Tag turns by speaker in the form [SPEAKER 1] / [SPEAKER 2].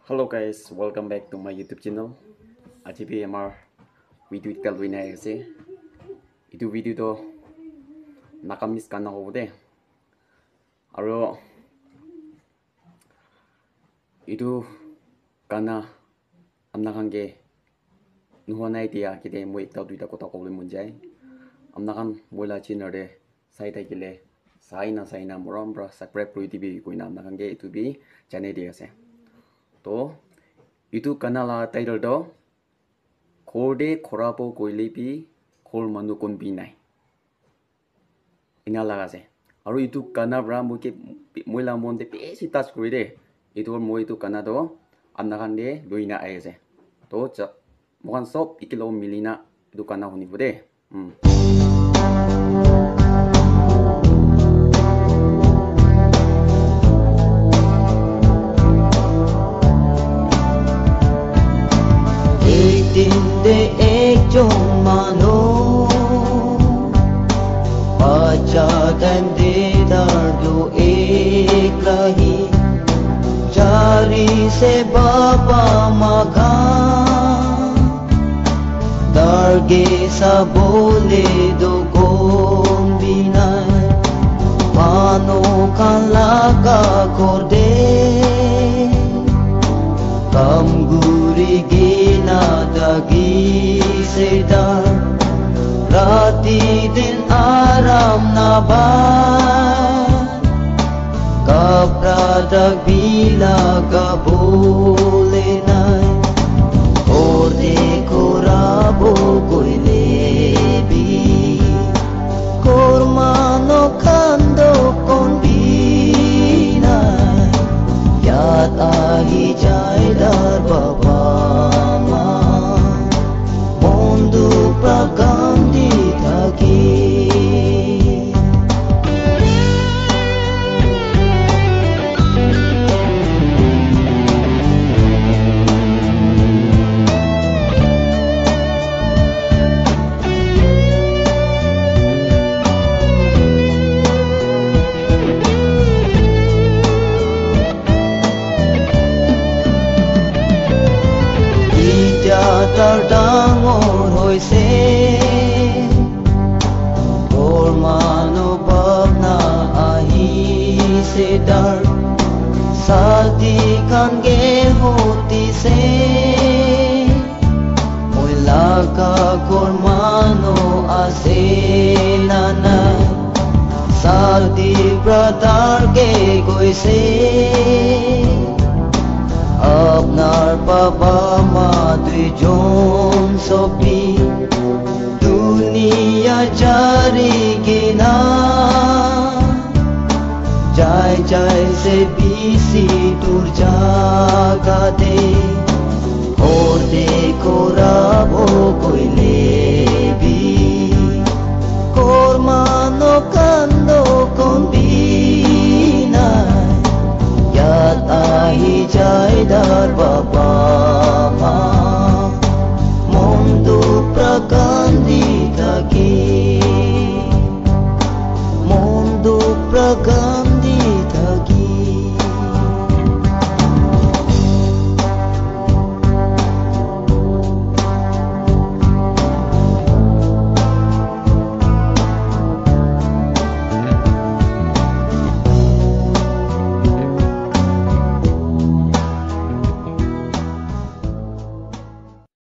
[SPEAKER 1] Hello guys, welcome back to my YouTube channel. আজি আমাৰ video' এটা লৈ আহিছে। এইটো ভিডিঅ'টো নাকামিজ কানা হ'ব দে। আৰু এইটো কানা আমনাখানকে নোহোৱা নাই দিয়া কিতে মই এটা দুইটা কথা ক'বলৈ মন যায়। আমনাখান মইলা চিনাৰে চাই থাকিলে চাই না মৰম পৰা সাবস্ক্ৰাইব কৰি দিবি কইনা আমনাখানকে এইটো বি জানাই দি আছে। তো itu kanal title do khorde khorabo koilepi khor manu kon bi nai ina laga se aru itu kana bra moike moila monde pesi touch kori de itu moi itu kana do amna kan de loina aise to cha mokan sob ikilo milina itu kana honi bude
[SPEAKER 2] Tinde ekjon mano Baca dan dardu eklahi Cari se bapa makan Darge sa bole do kombinai Mano kan laga korde Kamguri gina dagi sedar Rati din aram naban Kapradag bila kabule nai Orde korabo koi lebi Kormano kando kombinai Yat ahi jai dar babama Mondu prakandi thaki Tar dangor hoise Kor mano bhagna ahi se dar Sadi kan ge hoti se Moi laga kor mano ase nana Sadi brother ge goise Apnar baba ma duijon sopi Dunia jari gina Jai jai se bisi dur jaga de Orde korabo koi lebi Kormano kando kombina Yat ahi jai dar baba